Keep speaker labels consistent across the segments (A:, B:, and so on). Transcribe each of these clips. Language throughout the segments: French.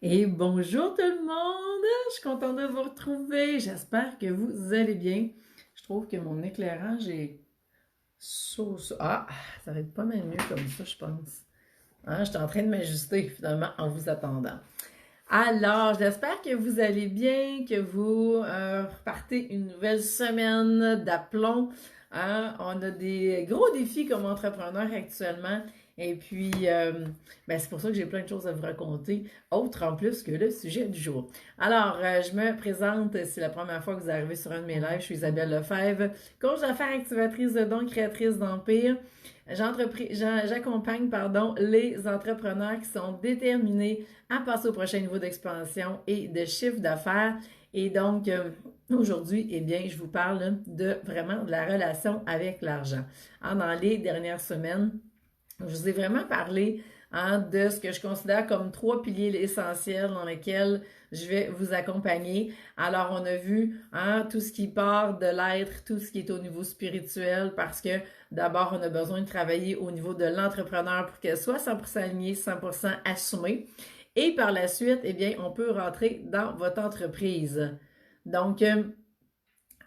A: Et bonjour tout le monde! Je suis contente de vous retrouver. J'espère que vous allez bien. Je trouve que mon éclairage est Ah, ça va être pas mal mieux comme ça, je pense. Hein, je suis en train de m'ajuster finalement en vous attendant. Alors, j'espère que vous allez bien, que vous partez une nouvelle semaine d'aplomb. Hein. On a des gros défis comme entrepreneur actuellement. Et puis, c'est pour ça que j'ai plein de choses à vous raconter, autre en plus que le sujet du jour. Alors, je me présente, c'est la première fois que vous arrivez sur un de mes lives, je suis Isabelle Lefebvre, coach d'affaires, activatrice de dons, créatrice d'empire. J'accompagne les entrepreneurs qui sont déterminés à passer au prochain niveau d'expansion et de chiffre d'affaires. Et donc, aujourd'hui, eh bien, je vous parle de vraiment de la relation avec l'argent. Dans les dernières semaines, je vous ai vraiment parlé de ce que je considère comme 3 piliers essentiels dans lesquels je vais vous accompagner. Alors, on a vu tout ce qui part de l'être, tout ce qui est au niveau spirituel, parce que d'abord, on a besoin de travailler au niveau de l'entrepreneur pour qu'elle soit 100% alignée, 100% assumée. Et par la suite, eh bien, on peut rentrer dans votre entreprise. Donc,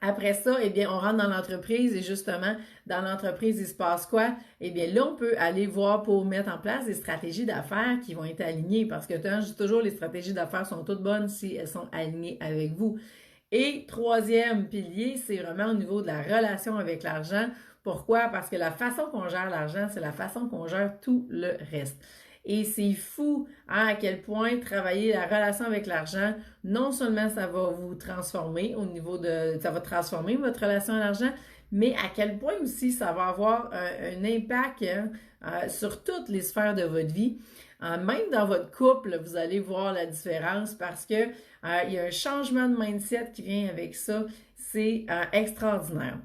A: après ça, eh bien, on rentre dans l'entreprise et justement, dans l'entreprise, il se passe quoi? Eh bien, là, on peut aller voir pour mettre en place des stratégies d'affaires qui vont être alignées parce que je dis toujours, les stratégies d'affaires sont toutes bonnes si elles sont alignées avec vous. Et troisième pilier, c'est vraiment au niveau de la relation avec l'argent. Pourquoi? Parce que la façon qu'on gère l'argent, c'est la façon qu'on gère tout le reste. Et c'est fou à quel point travailler la relation avec l'argent, non seulement ça va vous transformer au niveau de... ça va transformer votre relation à l'argent, mais à quel point aussi ça va avoir un impact sur toutes les sphères de votre vie. Même dans votre couple, vous allez voir la différence parce que il y a un changement de mindset qui vient avec ça. C'est extraordinaire.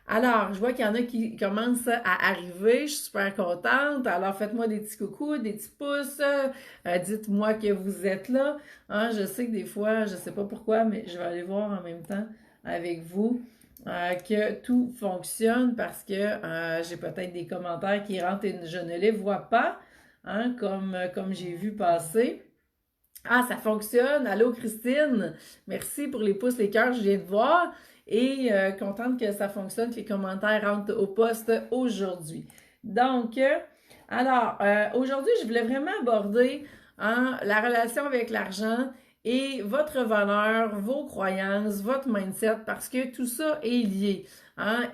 A: Alors, je vois qu'il y en a qui commencent à arriver. Je suis super contente. Alors, faites-moi des petits coucous, des petits pouces. Dites-moi que vous êtes là. Je sais que des fois, je ne sais pas pourquoi, mais je vais aller voir en même temps avec vous que tout fonctionne parce que j'ai peut-être des commentaires qui rentrent et je ne les vois pas, comme j'ai vu passer. Ah, ça fonctionne. Allô, Christine. Merci pour les pouces, les cœurs, je viens de voir. Et contente que ça fonctionne, que les commentaires rentrent au poste aujourd'hui. Donc, aujourd'hui, je voulais vraiment aborder la relation avec l'argent et votre valeur, vos croyances, votre mindset, parce que tout ça est lié.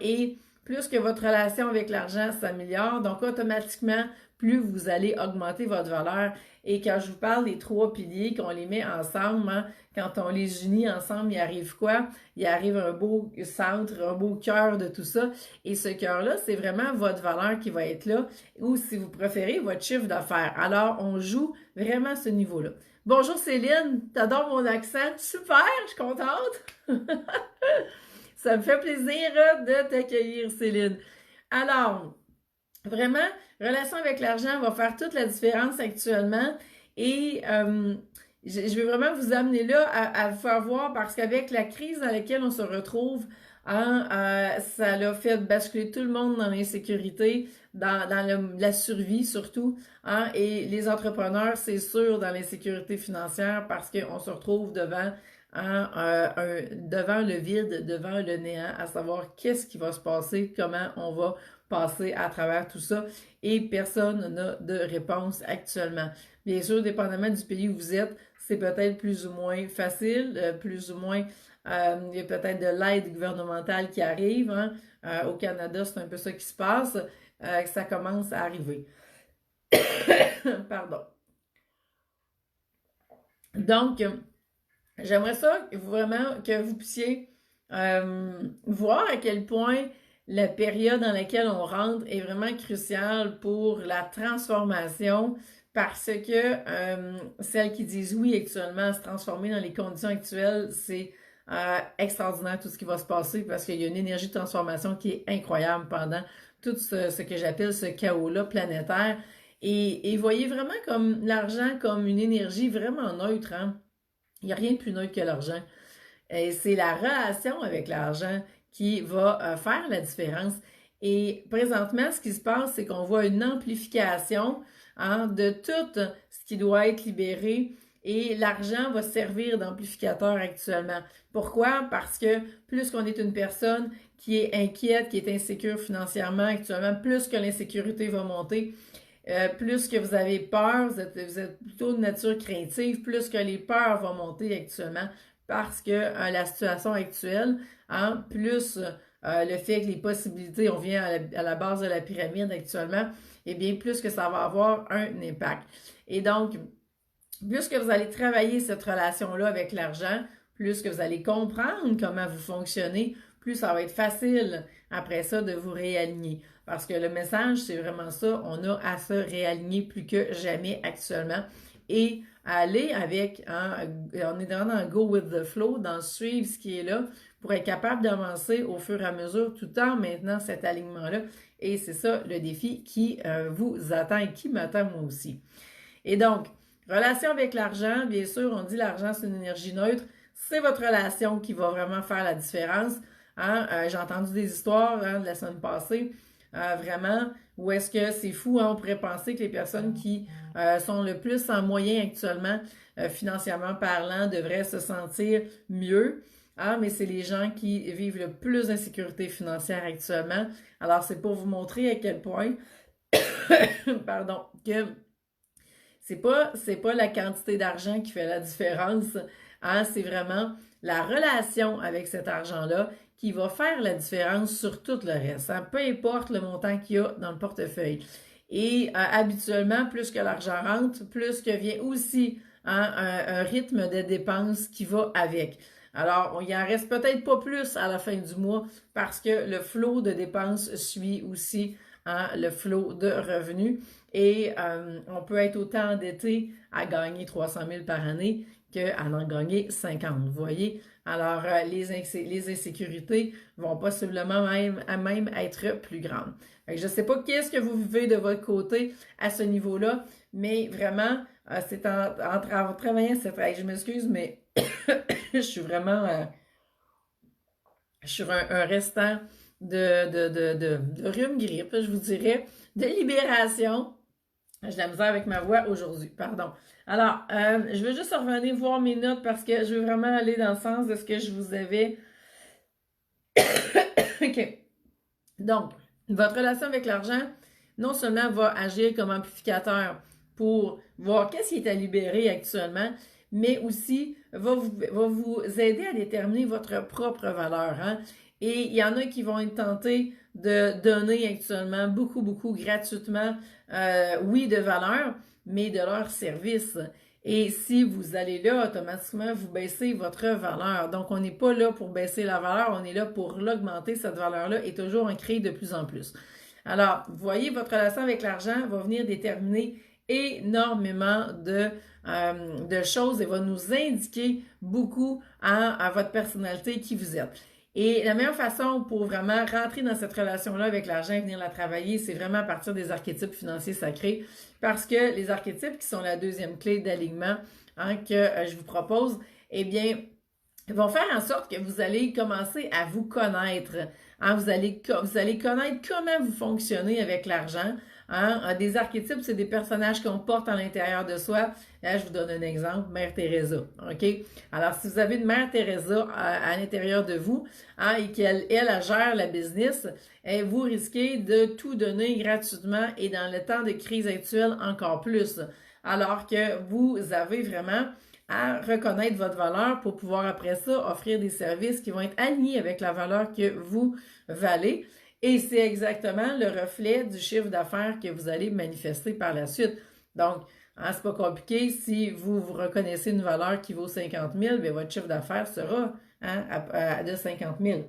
A: Et plus que votre relation avec l'argent s'améliore, donc automatiquement, plus vous allez augmenter votre valeur. Et quand je vous parle des 3 piliers, qu'on les met ensemble, quand on les unit ensemble, il arrive quoi? Il arrive un beau centre, un beau cœur de tout ça. Et ce cœur-là, c'est vraiment votre valeur qui va être là, ou si vous préférez, votre chiffre d'affaires. Alors, on joue vraiment à ce niveau-là. Bonjour Céline, t'adores mon accent? Super, je suis contente! Ça me fait plaisir de t'accueillir, Céline. Alors, vraiment, relation avec l'argent va faire toute la différence actuellement et je vais vraiment vous amener là à vous faire voir parce qu'avec la crise dans laquelle on se retrouve, ça l'a fait basculer tout le monde dans l'insécurité, dans la survie surtout, et les entrepreneurs, c'est sûr, dans l'insécurité financière parce qu'on se retrouve devant le vide, devant le néant, à savoir qu'est-ce qui va se passer, comment on va passer à travers tout ça et personne n'a de réponse actuellement. Bien sûr, dépendamment du pays où vous êtes, c'est peut-être plus ou moins facile, plus ou moins, il y a peut-être de l'aide gouvernementale qui arrive. Au Canada, c'est un peu ça qui se passe, que ça commence à arriver. Pardon. Donc, j'aimerais ça vraiment que vous puissiez voir à quel point la période dans laquelle on rentre est vraiment cruciale pour la transformation parce que celles qui disent oui actuellement à se transformer dans les conditions actuelles, c'est extraordinaire tout ce qui va se passer parce qu'il y a une énergie de transformation qui est incroyable pendant tout ce que j'appelle ce chaos-là planétaire. Et voyez vraiment comme l'argent comme une énergie vraiment neutre. Il n'y a rien de plus neutre que l'argent. Et c'est la relation avec l'argent qui va faire la différence. Et présentement, ce qui se passe, c'est qu'on voit une amplification de tout ce qui doit être libéré Et l'argent va servir d'amplificateur actuellement. Pourquoi? Parce que plus qu'on est une personne qui est inquiète, qui est insécure financièrement actuellement, plus que l'insécurité va monter, plus que vous avez peur, vous êtes plutôt de nature craintive, plus que les peurs vont monter actuellement parce que la situation actuelle, hein, plus le fait que les possibilités, on vient à la base de la pyramide actuellement, eh bien, plus que ça va avoir un impact. Et donc, plus que vous allez travailler cette relation-là avec l'argent, plus que vous allez comprendre comment vous fonctionnez, plus ça va être facile après ça de vous réaligner. Parce que le message, c'est vraiment ça, on a à se réaligner plus que jamais actuellement et aller avec, hein, on est vraiment dans go with the flow, dans suivre ce qui est là pour être capable d'avancer au fur et à mesure tout en maintenant cet alignement-là. Et c'est ça le défi qui vous attend et qui m'attend moi aussi. Et donc, relation avec l'argent, bien sûr, on dit l'argent c'est une énergie neutre, c'est votre relation qui va vraiment faire la différence. Hein? J'ai entendu des histoires de la semaine passée, vraiment, où est-ce que c'est fou, hein? On pourrait penser que les personnes qui sont le plus en moyen actuellement, financièrement parlant, devraient se sentir mieux. Ah, mais c'est les gens qui vivent le plus d'insécurité financière actuellement. Alors, c'est pour vous montrer à quel point, pardon, que c'est pas la quantité d'argent qui fait la différence, hein, c'est vraiment la relation avec cet argent-là qui va faire la différence sur tout le reste, hein, peu importe le montant qu'il y a dans le portefeuille. Et habituellement, plus que l'argent rentre, plus que vient aussi hein, un rythme de dépenses qui va avec. Alors, il en reste peut-être pas plus à la fin du mois parce que le flot de dépenses suit aussi hein, le flot de revenus. Et on peut être autant endetté à gagner 300 000 par année qu'à en gagner 50, vous voyez? Alors, les insécurités vont possiblement même être plus grandes. Je ne sais pas qu'est-ce que vous vivez de votre côté à ce niveau-là, mais vraiment, c'est en travaillant cette... Je m'excuse, mais je suis vraiment sur un restant de rhume-grippe, je vous dirais, de libération. J'ai de la misère avec ma voix aujourd'hui, pardon. Alors, je vais juste revenir voir mes notes parce que je veux vraiment aller dans le sens de ce que je vous avais. OK. Donc, votre relation avec l'argent, non seulement va agir comme amplificateur pour voir qu'est-ce qui est à libérer actuellement, mais aussi va vous aider à déterminer votre propre valeur. Hein? Et il y en a qui vont être tentés de donner actuellement beaucoup gratuitement, oui, de valeur, mais de leur service. Et si vous allez là, automatiquement, vous baissez votre valeur. Donc, on n'est pas là pour baisser la valeur, on est là pour l'augmenter, cette valeur-là, et toujours en créer de plus en plus. Alors, vous voyez, votre relation avec l'argent va venir déterminer énormément de choses et va nous indiquer beaucoup à votre personnalité, qui vous êtes. Et la meilleure façon pour vraiment rentrer dans cette relation-là avec l'argent et venir la travailler, c'est vraiment à partir des archétypes financiers sacrés, parce que les archétypes qui sont la deuxième clé d'alignement hein, que je vous propose, eh bien, vont faire en sorte que vous allez commencer à vous connaître. Hein, vous allez connaître comment vous fonctionnez avec l'argent. Hein. Des archétypes, c'est des personnages qu'on porte à l'intérieur de soi. Là, je vous donne un exemple, Mère Teresa. OK? Alors, si vous avez une Mère Teresa à l'intérieur de vous hein, et qu'elle elle gère la business, vous risquez de tout donner gratuitement et dans le temps de crise actuelle encore plus. Alors que vous avez vraiment à reconnaître votre valeur pour pouvoir après ça offrir des services qui vont être alignés avec la valeur que vous valez. Et c'est exactement le reflet du chiffre d'affaires que vous allez manifester par la suite. Donc, hein, c'est pas compliqué. Si vous reconnaissez une valeur qui vaut 50 000, bien, votre chiffre d'affaires sera hein, de 50 000.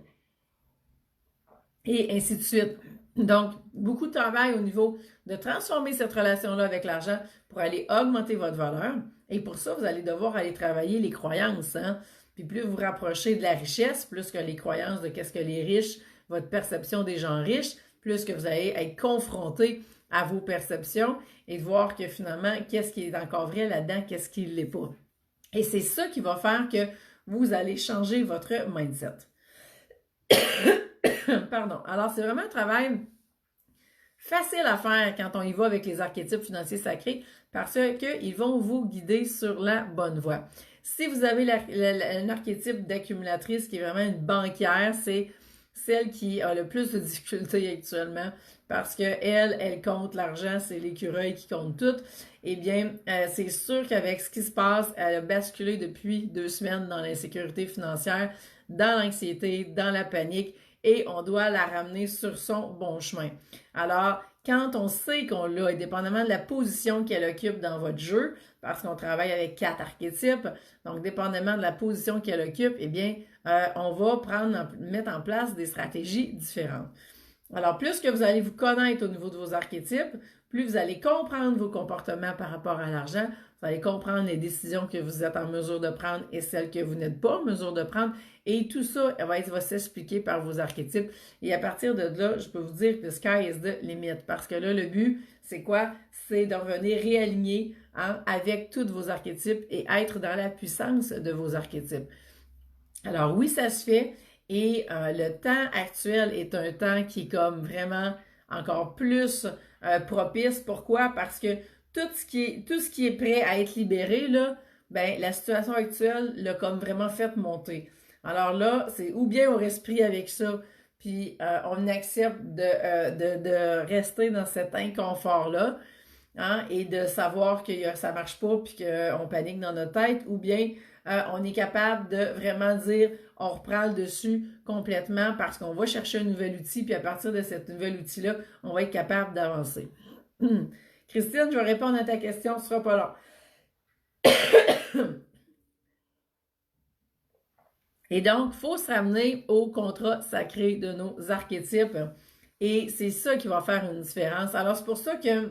A: Et ainsi de suite. Donc, beaucoup de travail au niveau de transformer cette relation-là avec l'argent pour aller augmenter votre valeur. Et pour ça, vous allez devoir aller travailler les croyances. Hein? Puis plus vous rapprochez de la richesse, plus que les croyances de qu'est-ce que les riches, votre perception des gens riches, plus que vous allez être confronté à vos perceptions et de voir que finalement, qu'est-ce qui est encore vrai là-dedans, qu'est-ce qui ne l'est pas. Et c'est ça qui va faire que vous allez changer votre mindset. Pardon. Alors, c'est vraiment un travail facile à faire quand on y va avec les archétypes financiers sacrés parce qu'ils vont vous guider sur la bonne voie. Si vous avez un archétype d'accumulatrice qui est vraiment une banquière, c'est celle qui a le plus de difficultés actuellement parce qu'elle compte l'argent, c'est l'écureuil qui compte tout. Eh bien, c'est sûr qu'avec ce qui se passe, elle a basculé depuis 2 semaines dans l'insécurité financière, dans l'anxiété, dans la panique, et on doit la ramener sur son bon chemin. Alors, quand on sait qu'on l'a, indépendamment de la position qu'elle occupe dans votre jeu, parce qu'on travaille avec 4 archétypes, donc dépendamment de la position qu'elle occupe, eh bien, on va mettre en place des stratégies différentes. Alors, plus que vous allez vous connaître au niveau de vos archétypes, plus vous allez comprendre vos comportements par rapport à l'argent, vous allez comprendre les décisions que vous êtes en mesure de prendre et celles que vous n'êtes pas en mesure de prendre. Et tout ça va s'expliquer par vos archétypes. Et à partir de là, je peux vous dire que the sky is the limit. Parce que là, le but, c'est quoi? C'est de revenir réaligner avec tous vos archétypes et être dans la puissance de vos archétypes. Alors oui, ça se fait. Et le temps actuel est un temps qui est comme vraiment encore plus propice. Pourquoi? Parce que tout ce qui est prêt à être libéré, là, ben, la situation actuelle l'a comme vraiment fait monter. Alors là, c'est ou bien on reste pris avec ça, puis on accepte de rester dans cet inconfort-là, hein, et de savoir que ça marche pas, puis qu'on panique dans notre tête, ou bien on est capable de vraiment dire on reprend le dessus complètement parce qu'on va chercher un nouvel outil, puis à partir de cet nouvel outil-là, on va être capable d'avancer. Christine, je vais répondre à ta question, ce sera pas long. Et donc, il faut se ramener au contrat sacré de nos archétypes. Et c'est ça qui va faire une différence. Alors, c'est pour ça que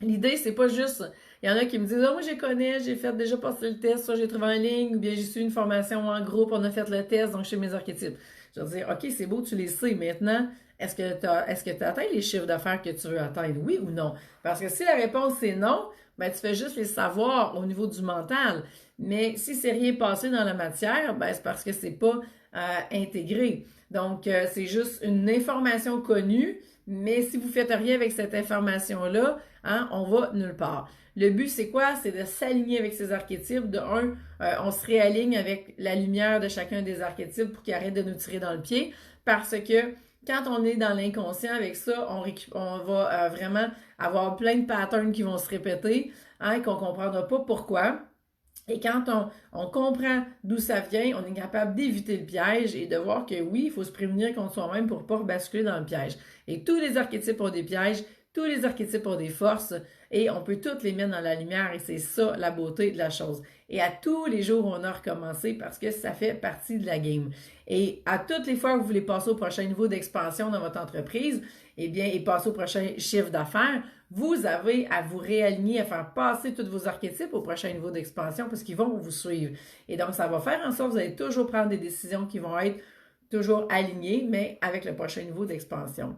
A: l'idée, c'est pas juste... Il y en a qui me disent « Ah, moi, je connais, j'ai fait déjà passer le test, soit j'ai trouvé en ligne, ou bien j'ai suivi une formation en groupe, on a fait le test, donc je sais mes archétypes. » Je vais dire « OK, c'est beau, tu les sais. Maintenant, est-ce que tu as atteint les chiffres d'affaires que tu veux atteindre? Oui ou non? » Parce que si la réponse c'est non, ben tu fais juste les savoir au niveau du mental. Mais si c'est rien passé dans la matière, ben c'est parce que c'est pas intégré. Donc, c'est juste une information connue, mais si vous faites rien avec cette information-là, hein, on va nulle part. Le but, c'est quoi? C'est de s'aligner avec ces archétypes. De un, on se réaligne avec la lumière de chacun des archétypes pour qu'ils arrêtent de nous tirer dans le pied, parce que quand on est dans l'inconscient avec ça, on va vraiment avoir plein de patterns qui vont se répéter, hein, qu'on ne comprendra pas pourquoi. Et quand on comprend d'où ça vient, on est capable d'éviter le piège et de voir que oui, il faut se prémunir contre soi-même pour ne pas basculer dans le piège. Et tous les archétypes ont des pièges, tous les archétypes ont des forces et on peut toutes les mettre dans la lumière et c'est ça la beauté de la chose. Et à tous les jours, on a recommencé parce que ça fait partie de la game. Et à toutes les fois que vous voulez passer au prochain niveau d'expansion dans votre entreprise, eh bien, et passer au prochain chiffre d'affaires, vous avez à vous réaligner, à faire passer tous vos archétypes au prochain niveau d'expansion parce qu'ils vont vous suivre. Et donc, ça va faire en sorte que vous allez toujours prendre des décisions qui vont être toujours alignées, mais avec le prochain niveau d'expansion.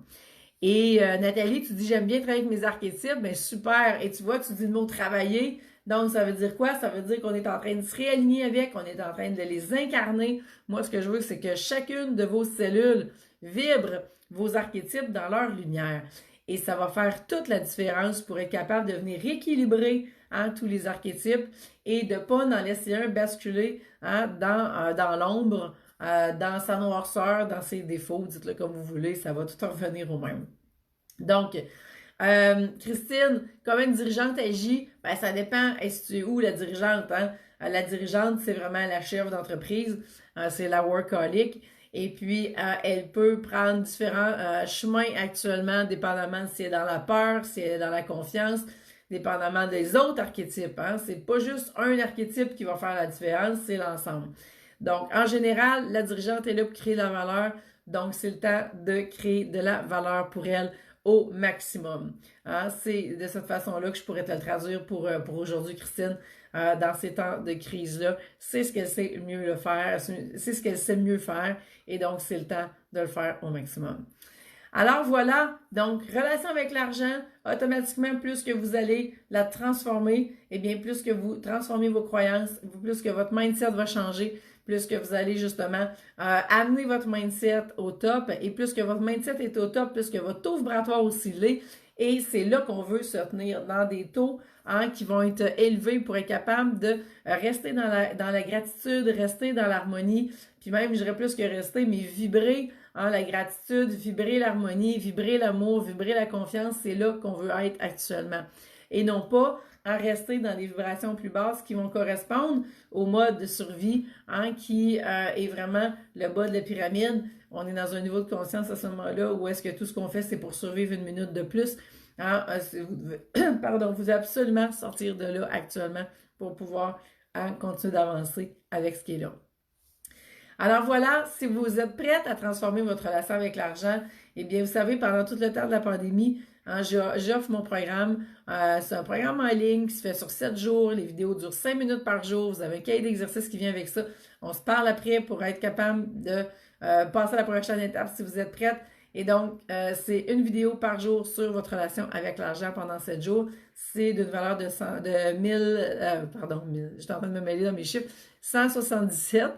A: Et Nathalie, tu dis, j'aime bien travailler avec mes archétypes, bien super. Et tu vois, tu dis le mot travailler. Donc, ça veut dire quoi? Ça veut dire qu'on est en train de se réaligner avec, on est en train de les incarner. Moi, ce que je veux, c'est que chacune de vos cellules vibre vos archétypes dans leur lumière. Et ça va faire toute la différence pour être capable de venir rééquilibrer tous les archétypes et de ne pas en laisser un basculer dans l'ombre, dans sa noirceur, dans ses défauts, dites-le comme vous voulez, ça va tout en revenir au même. Donc, Christine, comment une dirigeante agit? Ben, ça dépend, est-ce que tu es où la dirigeante? Hein? La dirigeante, c'est vraiment la chef d'entreprise, c'est la workaholic. Et puis, elle peut prendre différents chemins actuellement, dépendamment si elle est dans la peur, si elle est dans la confiance, dépendamment des autres archétypes. Hein? C'est pas juste un archétype qui va faire la différence, c'est l'ensemble. Donc, en général, la dirigeante est là pour créer de la valeur. Donc, c'est le temps de créer de la valeur pour elle au maximum. Hein? C'est de cette façon-là que je pourrais te le traduire pour aujourd'hui, Christine. Dans ces temps de crise-là, c'est ce qu'elle sait mieux le faire, c'est ce qu'elle sait mieux faire, et donc c'est le temps de le faire au maximum. Alors voilà, donc relation avec l'argent, automatiquement plus que vous allez la transformer, et bien plus que vous transformez vos croyances, plus que votre mindset va changer, plus que vous allez justement amener votre mindset au top. Et plus que votre mindset est au top, plus que votre taux vibratoire aussi l'est. Et c'est là qu'on veut se tenir dans des taux qui vont être élevés pour être capable de rester dans la gratitude, rester dans l'harmonie, puis même, je dirais plus que rester, mais vibrer la gratitude, vibrer l'harmonie, vibrer l'amour, vibrer la confiance, c'est là qu'on veut être actuellement. Et non pas en rester dans des vibrations plus basses qui vont correspondre au mode de survie qui est vraiment le bas de la pyramide. On est dans un niveau de conscience à ce moment-là où est-ce que tout ce qu'on fait, c'est pour survivre une minute de plus. Vous devez absolument sortir de là actuellement pour pouvoir continuer d'avancer avec ce qui est là. Alors voilà, si vous êtes prête à transformer votre relation avec l'argent, eh bien, vous savez, pendant tout le temps de la pandémie, j'offre mon programme. C'est un programme en ligne qui se fait sur 7 jours. Les vidéos durent 5 minutes par jour. Vous avez un cahier d'exercice qui vient avec ça. On se parle après pour être capable de passer à la prochaine étape si vous êtes prête. Et donc, c'est une vidéo par jour sur votre relation avec l'argent pendant 7 jours. C'est d'une valeur de 1000, j'étais en train de me mêler dans mes chiffres, 177.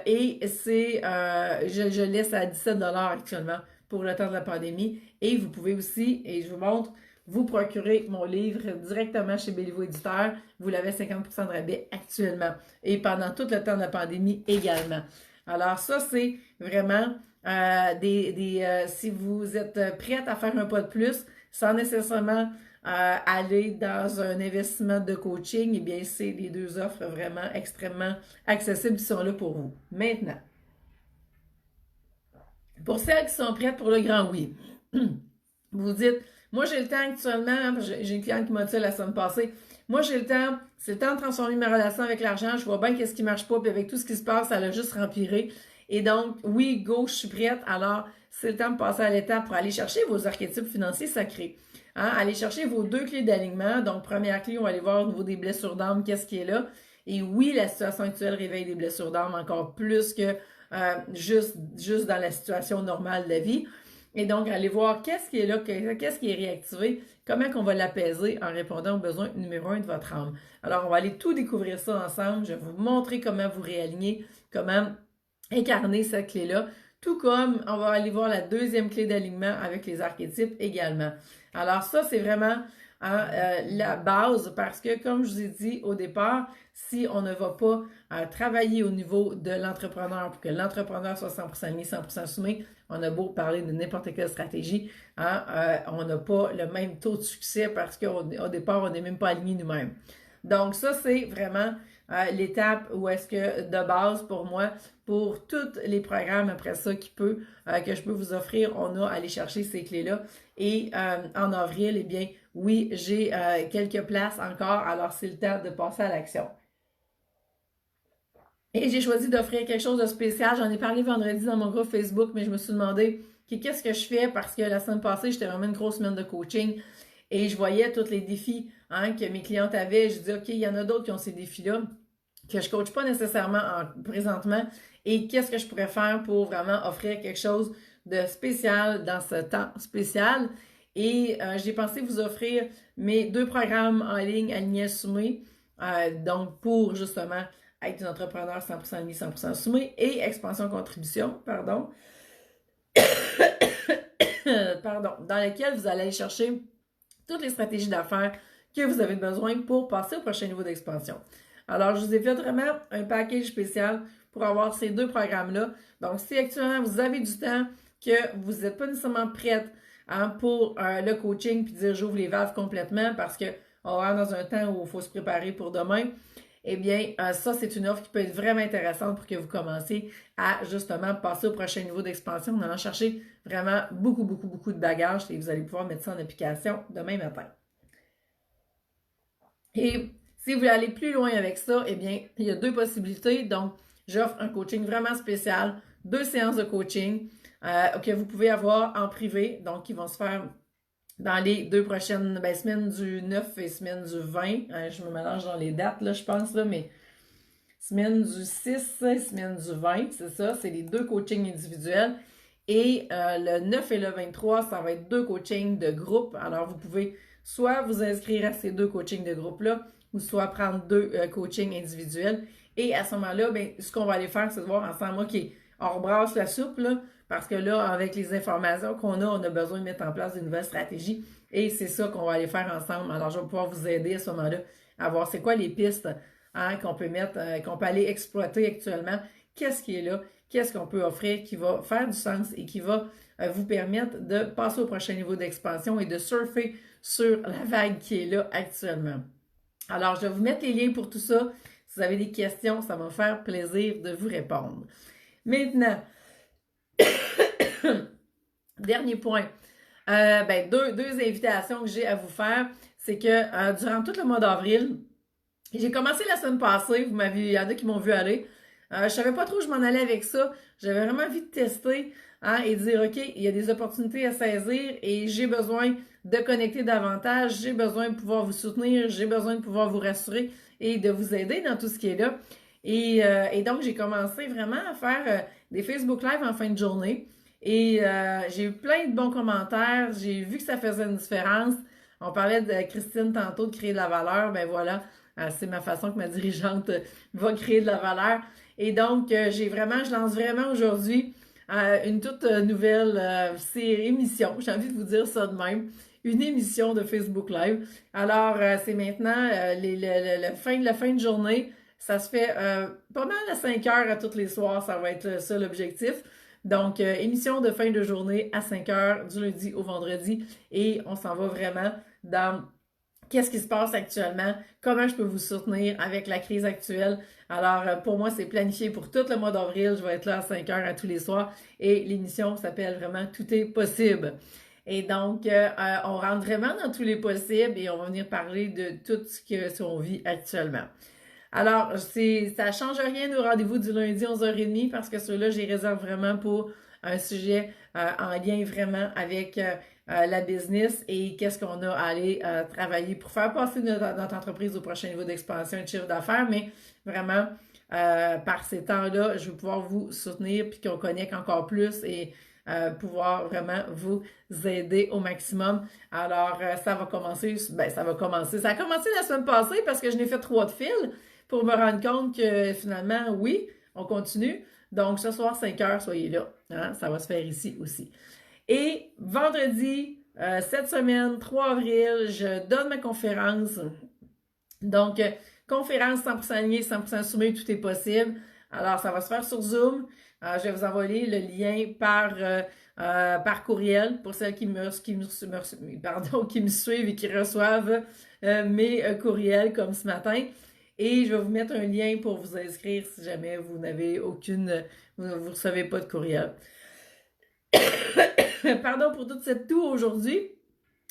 A: Et c'est, je laisse à 17 $ actuellement pour le temps de la pandémie. Et vous pouvez aussi, et je vous montre, vous procurer mon livre directement chez Béliveau Éditeur. Vous l'avez 50% de rabais actuellement. Et pendant tout le temps de la pandémie également. Alors ça, c'est vraiment si vous êtes prête à faire un pas de plus, sans nécessairement aller dans un investissement de coaching, eh bien, c'est les deux offres vraiment extrêmement accessibles qui sont là pour vous. Maintenant, pour celles qui sont prêtes pour le grand oui, vous dites, moi j'ai le temps actuellement, j'ai une cliente qui m'a dit la semaine passée, moi j'ai le temps, c'est le temps de transformer ma relation avec l'argent, je vois bien qu'est-ce qui marche pas, puis avec tout ce qui se passe, ça l'a juste empiré. Et donc, oui, go, je suis prête, alors c'est le temps de passer à l'étape pour aller chercher vos archétypes financiers sacrés. Allez chercher vos 2 clés d'alignement. Donc, première clé, on va aller voir au niveau des blessures d'âme, qu'est-ce qui est là. Et oui, la situation actuelle réveille des blessures d'âme encore plus que juste dans la situation normale de la vie. Et donc, allez voir qu'est-ce qui est là, qu'est-ce qui est réactivé, comment on va l'apaiser en répondant aux besoins numéro 1 de votre âme. Alors, on va aller tout découvrir ça ensemble. Je vais vous montrer comment vous réaligner, comment incarner cette clé-là. Tout comme on va aller voir la deuxième clé d'alignement avec les archétypes également. Alors ça, c'est vraiment la base parce que, comme je vous ai dit au départ, si on ne va pas travailler au niveau de l'entrepreneur pour que l'entrepreneur soit 100% mis, 100% soumis, on a beau parler de n'importe quelle stratégie, on n'a pas le même taux de succès parce qu'au départ, on n'est même pas aligné nous-mêmes. Donc ça, c'est vraiment l'étape où est-ce que de base pour moi, pour tous les programmes après ça que je peux vous offrir, on a à aller chercher ces clés-là. Et en avril, eh bien, oui, j'ai quelques places encore, alors c'est le temps de passer à l'action. Et j'ai choisi d'offrir quelque chose de spécial. J'en ai parlé vendredi dans mon groupe Facebook, mais je me suis demandé qu'est-ce que je fais parce que la semaine passée, j'étais vraiment une grosse semaine de coaching et je voyais tous les défis que mes clientes avaient. Je dis, OK, il y en a d'autres qui ont ces défis-là que je ne coach pas nécessairement présentement et qu'est-ce que je pourrais faire pour vraiment offrir quelque chose de spécial dans ce temps spécial. Et j'ai pensé vous offrir mes 2 programmes en ligne alignés sommés, donc pour justement être un entrepreneur 100% mis, 100% sommé et expansion contribution, pardon, dans lesquels vous allez aller chercher toutes les stratégies d'affaires que vous avez besoin pour passer au prochain niveau d'expansion. Alors, je vous ai fait vraiment un package spécial pour avoir ces 2 programmes-là. Donc, si actuellement vous avez du temps, que vous n'êtes pas nécessairement prête pour le coaching puis dire j'ouvre les valves complètement parce qu'on va dans un temps où il faut se préparer pour demain, eh bien, ça, c'est une offre qui peut être vraiment intéressante pour que vous commenciez à justement passer au prochain niveau d'expansion en allant chercher vraiment beaucoup, beaucoup, beaucoup de bagages et vous allez pouvoir mettre ça en application demain matin. Et si vous voulez aller plus loin avec ça, eh bien, il y a 2 possibilités. Donc, j'offre un coaching vraiment spécial, 2 séances de coaching que vous pouvez avoir en privé, donc qui vont se faire dans les 2 prochaines semaines du 9 et semaine du 20. Je me mélange dans les dates, là, je pense, là, mais semaine du 6 et semaine du 20, c'est ça, c'est les 2 coachings individuels. Et le 9 et le 23, ça va être 2 coachings de groupe. Alors, vous pouvez soit vous inscrire à ces 2 coachings de groupe-là, ou soit prendre 2 coachings individuels. Et à ce moment-là, ben, ce qu'on va aller faire, c'est de voir ensemble, OK, on rebrasse la soupe, là, parce que là, avec les informations qu'on a, on a besoin de mettre en place de nouvelles stratégies. Et c'est ça qu'on va aller faire ensemble. Alors, je vais pouvoir vous aider à ce moment-là à voir c'est quoi les pistes qu'on peut mettre, qu'on peut aller exploiter actuellement. Qu'est-ce qui est là? Qu'est-ce qu'on peut offrir qui va faire du sens et qui va vous permettre de passer au prochain niveau d'expansion et de surfer sur la vague qui est là actuellement. Alors, je vais vous mettre les liens pour tout ça. Si vous avez des questions, ça va me faire plaisir de vous répondre. Maintenant, dernier point. Deux invitations que j'ai à vous faire. C'est que durant tout le mois d'avril, j'ai commencé la semaine passée, il y en a qui m'ont vu aller. Je savais pas trop où je m'en allais avec ça. J'avais vraiment envie de tester et de dire, OK, il y a des opportunités à saisir et j'ai besoin de connecter davantage, j'ai besoin de pouvoir vous soutenir, j'ai besoin de pouvoir vous rassurer et de vous aider dans tout ce qui est là. Et donc, j'ai commencé vraiment à faire des Facebook Live en fin de journée. Et j'ai eu plein de bons commentaires. J'ai vu que ça faisait une différence. On parlait de Christine tantôt de créer de la valeur. Ben voilà, c'est ma façon que ma dirigeante va créer de la valeur. Et donc, je lance vraiment aujourd'hui une toute nouvelle émission. J'ai envie de vous dire ça de même. Une émission de Facebook Live. Alors, c'est maintenant la fin de journée. Ça se fait pas mal à 5 heures à tous les soirs. Ça va être ça l'objectif. Donc, émission de fin de journée à 5 heures du lundi au vendredi. Et on s'en va vraiment dans qu'est-ce qui se passe actuellement, comment je peux vous soutenir avec la crise actuelle. Alors, pour moi, c'est planifié pour tout le mois d'avril. Je vais être là à 5 heures à tous les soirs. Et l'émission s'appelle vraiment Tout est possible. Et donc, on rentre vraiment dans tous les possibles et on va venir parler de tout ce qu'on vit actuellement. Alors, ça ne change rien au rendez-vous du lundi 11h30 parce que ceux-là, j'y réserve vraiment pour un sujet en lien vraiment avec la business et qu'est-ce qu'on a à aller travailler pour faire passer notre entreprise au prochain niveau d'expansion et de chiffre d'affaires, mais vraiment, par ces temps-là, je vais pouvoir vous soutenir puis qu'on connecte encore plus et pouvoir vraiment vous aider au maximum. Alors, ça va commencer. Ça a commencé la semaine passée parce que je n'ai fait 3 de fil pour me rendre compte que finalement, oui, on continue. Donc, ce soir, 5 heures, soyez là. Hein? Ça va se faire ici aussi. Et vendredi, cette semaine, 3 avril, je donne ma conférence. Donc, conférence 100% alignée, 100% soumise, tout est possible. Alors, ça va se faire sur Zoom. Je vais vous envoyer le lien par courriel pour celles qui me suivent et qui reçoivent mes courriels comme ce matin. Et je vais vous mettre un lien pour vous inscrire si jamais vous n'avez vous ne recevez pas de courriel. Pardon pour toute cette toux aujourd'hui.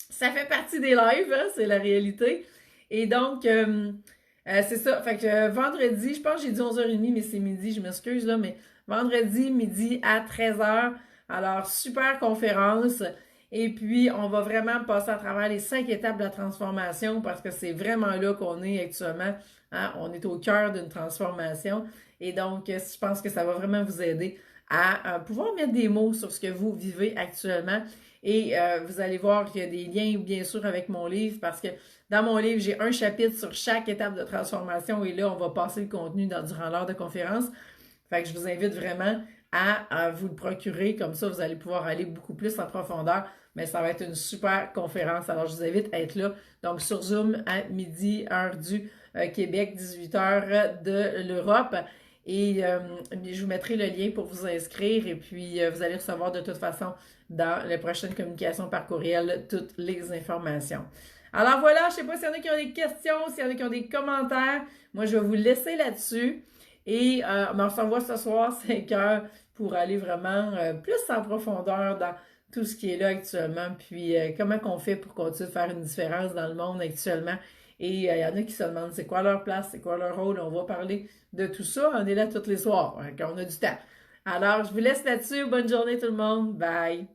A: Ça fait partie des lives, hein, c'est la réalité. Et donc, c'est ça. Fait que vendredi, je pense que j'ai dit 11h30, mais c'est midi, je m'excuse là, mais vendredi, midi à 13h. Alors, super conférence. Et puis, on va vraiment passer à travers les 5 étapes de la transformation parce que c'est vraiment là qu'on est actuellement. Hein? On est au cœur d'une transformation. Et donc, je pense que ça va vraiment vous aider à pouvoir mettre des mots sur ce que vous vivez actuellement. Et vous allez voir qu'il y a des liens, bien sûr, avec mon livre parce que dans mon livre, j'ai un chapitre sur chaque étape de transformation et là, on va passer le contenu durant l'heure de conférence. Fait que je vous invite vraiment à vous le procurer. Comme ça, vous allez pouvoir aller beaucoup plus en profondeur. Mais ça va être une super conférence. Alors, je vous invite à être là. Donc, sur Zoom à midi, heure du Québec, 18h de l'Europe. Et je vous mettrai le lien pour vous inscrire. Et puis, vous allez recevoir de toute façon dans les prochaines communications par courriel toutes les informations. Alors voilà, je ne sais pas s'il y en a qui ont des questions, s'il y en a qui ont des commentaires. Moi, je vais vous laisser là-dessus. Et on se revoit ce soir, 5 heures, pour aller vraiment plus en profondeur dans tout ce qui est là actuellement. Puis comment qu'on fait pour continuer de faire une différence dans le monde actuellement. Et il y en a qui se demandent c'est quoi leur place, c'est quoi leur rôle. On va parler de tout ça. On est là tous les soirs, hein, quand on a du temps. Alors, je vous laisse là-dessus. Bonne journée tout le monde. Bye!